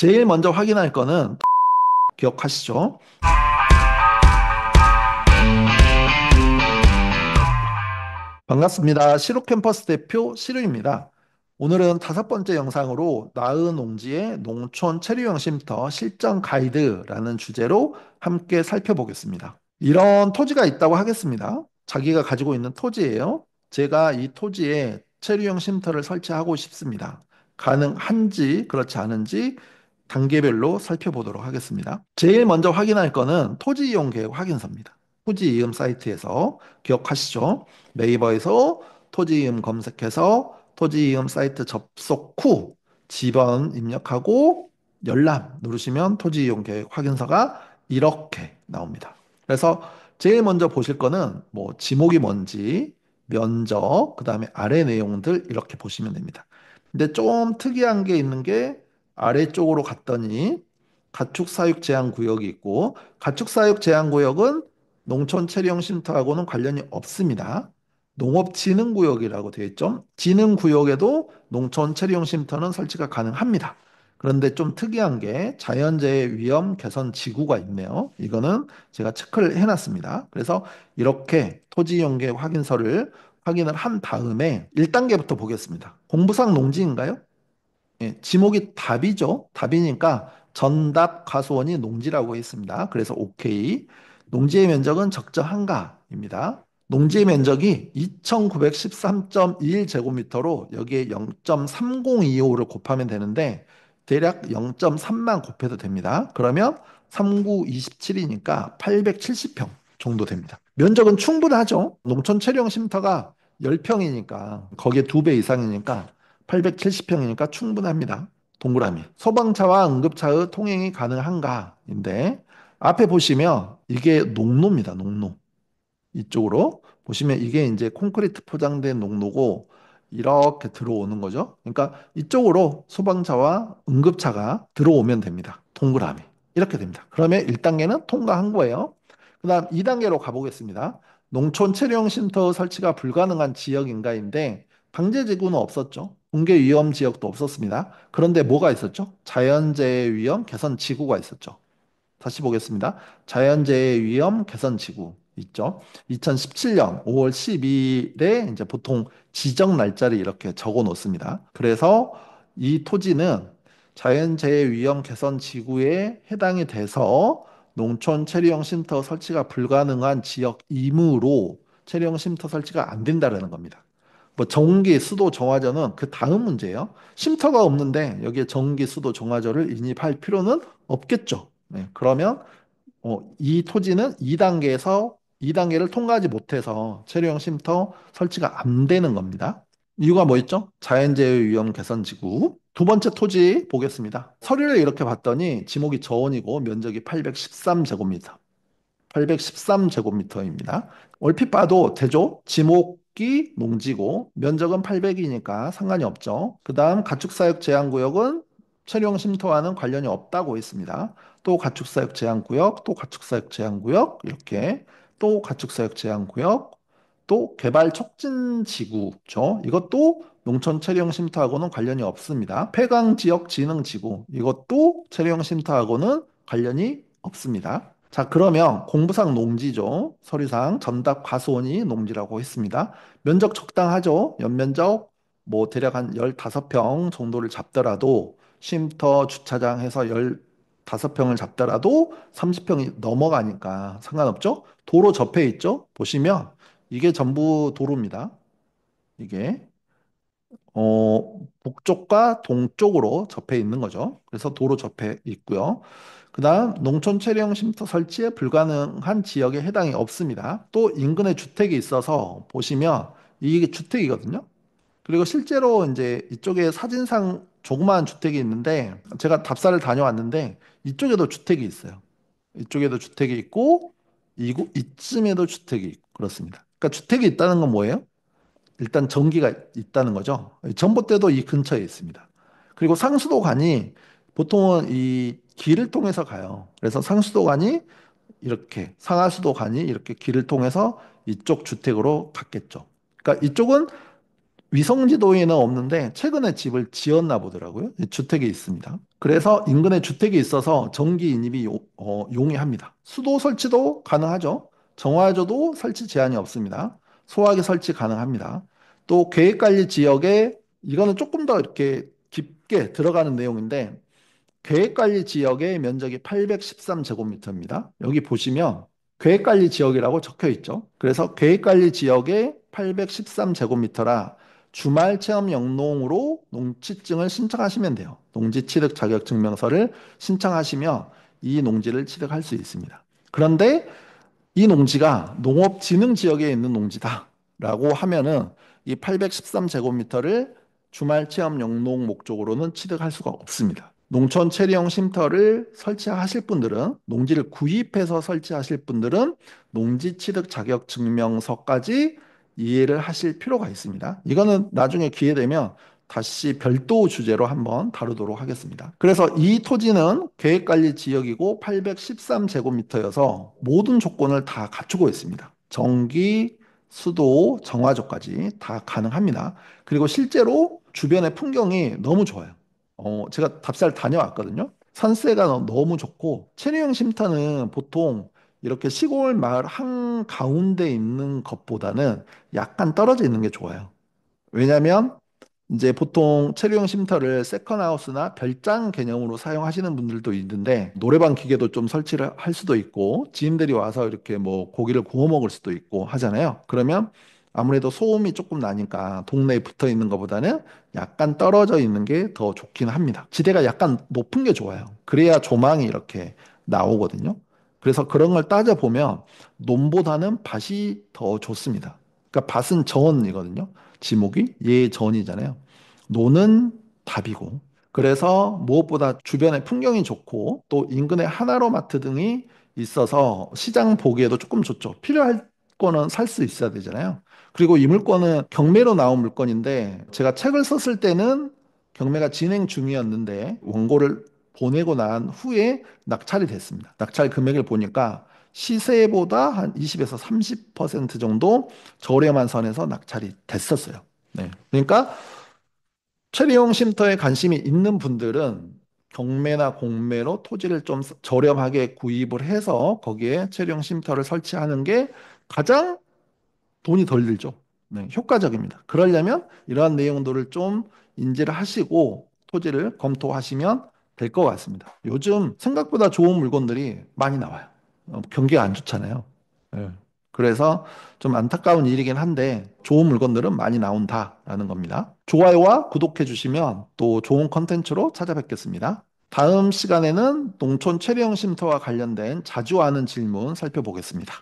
제일 먼저 확인할 거는 기억하시죠? 반갑습니다. 시로 캠퍼스 대표 시루입니다. 오늘은 다섯 번째 영상으로 나은농지의 농촌 체류형 쉼터 실전 가이드라는 주제로 함께 살펴보겠습니다. 이런 토지가 있다고 하겠습니다. 자기가 가지고 있는 토지예요. 제가 이 토지에 체류형 쉼터를 설치하고 싶습니다. 가능한지 그렇지 않은지 단계별로 살펴보도록 하겠습니다. 제일 먼저 확인할 거는 토지 이용 계획 확인서입니다. 토지 이음 사이트에서 기억하시죠? 네이버에서 토지 이음 검색해서 토지 이음 사이트 접속 후 지번 입력하고 열람 누르시면 토지 이용 계획 확인서가 이렇게 나옵니다. 그래서 제일 먼저 보실 거는 뭐 지목이 뭔지, 면적, 그 다음에 아래 내용들 이렇게 보시면 됩니다. 근데 좀 특이한 게 있는 게 아래쪽으로 갔더니 가축사육 제한 구역이 있고 가축사육 제한 구역은 농촌 체령 쉼터하고는 관련이 없습니다. 농업진흥구역이라고 되어 있죠. 진흥구역에도 농촌 체리용 쉼터는 설치가 가능합니다. 그런데 좀 특이한 게 자연재해 위험 개선 지구가 있네요. 이거는 제가 체크를 해놨습니다. 그래서 이렇게 토지 이용계 확인서를 확인을 한 다음에 1단계부터 보겠습니다. 공부상 농지인가요? 예, 지목이 답이죠. 답이니까 전답 가수원이 농지라고 했습니다. 그래서 오케이. 농지의 면적은 적정한가입니다. 농지의 면적이 2913.21제곱미터로 여기에 0.3025를 곱하면 되는데 대략 0.3만 곱해도 됩니다. 그러면 3927이니까 870평 정도 됩니다. 면적은 충분하죠. 농촌 체령 쉼터가 10평이니까 거기에 2배 이상이니까 870평이니까 충분합니다. 동그라미. 소방차와 응급차의 통행이 가능한가인데 앞에 보시면 이게 농로입니다. 농로. 이쪽으로 보시면 이게 이제 콘크리트 포장된 농로고 이렇게 들어오는 거죠. 그러니까 이쪽으로 소방차와 응급차가 들어오면 됩니다. 동그라미. 이렇게 됩니다. 그러면 1단계는 통과한 거예요. 그다음 2단계로 가보겠습니다. 농촌 체류형 쉼터 설치가 불가능한 지역인가인데 방제지구는 없었죠. 붕괴 위험 지역도 없었습니다. 그런데 뭐가 있었죠? 자연재해 위험 개선 지구가 있었죠. 다시 보겠습니다. 자연재해 위험 개선 지구 있죠. 2017년 5월 12일에 이제 보통 지정 날짜를 이렇게 적어 놓습니다. 그래서 이 토지는 자연재해 위험 개선 지구에 해당이 돼서 농촌 체류형 쉼터 설치가 불가능한 지역이므로 체류형 쉼터 설치가 안 된다라는 겁니다. 뭐 정기, 수도, 정화조는 그 다음 문제예요. 쉼터가 없는데 여기에 정기, 수도, 정화조를 인입할 필요는 없겠죠. 네, 그러면 이 토지는 2단계에서 2단계를 통과하지 못해서 체류형 쉼터 설치가 안 되는 겁니다. 이유가 뭐 있죠? 자연재해 위험 개선 지구. 두 번째 토지 보겠습니다. 서류를 이렇게 봤더니 지목이 저온이고 면적이 813제곱미터. 813제곱미터입니다. 얼핏 봐도 되죠? 지목이 농지고 면적은 800이니까 상관이 없죠. 그 다음 가축사육 제한구역은 체류용 쉼터와는 관련이 없다고 했습니다. 또 가축사육 제한구역, 또 가축사육 제한구역 이렇게 또 가축사육 제한구역, 또 개발 촉진 지구죠. 이것도 농촌 체류용 쉼터하고는 관련이 없습니다. 폐강 지역 진흥 지구 이것도 체류용 쉼터하고는 관련이 없습니다. 자, 그러면 공부상 농지죠. 서류상 전답 과수원이 농지라고 했습니다. 면적 적당하죠. 연면적 뭐 대략 한 15평 정도를 잡더라도 쉼터 주차장 해서 15평을 잡더라도 30평이 넘어가니까 상관없죠. 도로 접해 있죠. 보시면 이게 전부 도로입니다. 이게 북쪽과 동쪽으로 접해 있는 거죠. 그래서 도로 접해 있고요. 그다음 농촌 체령 쉼터 설치에 불가능한 지역에 해당이 없습니다. 또 인근에 주택이 있어서 보시면 이게 주택이거든요. 그리고 실제로 이제 이쪽에 사진상 조그마한 주택이 있는데 제가 답사를 다녀왔는데 이쪽에도 주택이 있어요. 이쪽에도 주택이 있고 이쯤에도 주택이 있고 그렇습니다. 그러니까 주택이 있다는 건 뭐예요? 일단 전기가 있다는 거죠. 전봇대도 이 근처에 있습니다. 그리고 상수도관이 보통은 이 길을 통해서 가요. 그래서 상수도관이 이렇게 상하수도관이 이렇게 길을 통해서 이쪽 주택으로 갔겠죠. 그러니까 이쪽은 위성지도에는 없는데 최근에 집을 지었나 보더라고요. 주택이 있습니다. 그래서 인근에 주택이 있어서 전기 인입이 용이합니다. 수도 설치도 가능하죠. 정화조도 설치 제한이 없습니다. 소화기 설치 가능합니다. 또 계획관리 지역에 이거는 조금 더 이렇게 깊게 들어가는 내용인데 계획관리 지역의 면적이 813제곱미터입니다. 여기 보시면 계획관리 지역이라고 적혀 있죠. 그래서 계획관리 지역의 813제곱미터라 주말 체험 영농으로 농지증을 신청하시면 돼요. 농지 취득 자격 증명서를 신청하시면 이 농지를 취득할 수 있습니다. 그런데 이 농지가 농업진흥지역에 있는 농지다라고 하면은 이 813제곱미터를 주말 체험 영농 목적으로는 취득할 수가 없습니다. 농촌 체리형 쉼터를 설치하실 분들은 농지를 구입해서 설치하실 분들은 농지 취득 자격 증명서까지 이해를 하실 필요가 있습니다. 이거는 나중에 기회 되면 다시 별도 주제로 한번 다루도록 하겠습니다. 그래서 이 토지는 계획관리 지역이고 813제곱미터여서 모든 조건을 다 갖추고 있습니다. 전기, 수도, 정화조까지 다 가능합니다. 그리고 실제로 주변의 풍경이 너무 좋아요. 제가 답사를 다녀왔거든요. 산세가 너무 좋고, 체리형 쉼터는 보통 이렇게 시골 마을 한가운데 있는 것보다는 약간 떨어져 있는 게 좋아요. 왜냐면 이제 보통 체류형 쉼터를 세컨하우스나 별장 개념으로 사용하시는 분들도 있는데 노래방 기계도 좀 설치를 할 수도 있고 지인들이 와서 이렇게 뭐 고기를 구워 먹을 수도 있고 하잖아요. 그러면 아무래도 소음이 조금 나니까 동네에 붙어 있는 것보다는 약간 떨어져 있는 게 더 좋긴 합니다. 지대가 약간 높은 게 좋아요. 그래야 조망이 이렇게 나오거든요. 그래서 그런 걸 따져보면 논보다는 밭이 더 좋습니다. 그러니까 밭은 전이거든요. 지목이 예전이잖아요. 노는 답이고. 그래서 무엇보다 주변에 풍경이 좋고 또 인근에 하나로마트 등이 있어서 시장 보기에도 조금 좋죠. 필요할 거는 살 수 있어야 되잖아요. 그리고 이 물건은 경매로 나온 물건인데 제가 책을 썼을 때는 경매가 진행 중이었는데 원고를 보내고 난 후에 낙찰이 됐습니다. 낙찰 금액을 보니까 시세보다 한 20에서 30% 정도 저렴한 선에서 낙찰이 됐었어요. 네. 그러니까 체리용 쉼터에 관심이 있는 분들은 경매나 공매로 토지를 좀 저렴하게 구입을 해서 거기에 체리용 쉼터를 설치하는 게 가장 돈이 덜 들죠. 네, 효과적입니다. 그러려면 이러한 내용들을 좀 인지를 하시고 토지를 검토하시면 될 것 같습니다. 요즘 생각보다 좋은 물건들이 많이 나와요. 경기가 안 좋잖아요. 예. 그래서 좀 안타까운 일이긴 한데 좋은 물건들은 많이 나온다라는 겁니다. 좋아요와 구독해 주시면 또 좋은 컨텐츠로 찾아뵙겠습니다. 다음 시간에는 농촌 체리형 쉼터와 관련된 자주 하는 질문 살펴보겠습니다.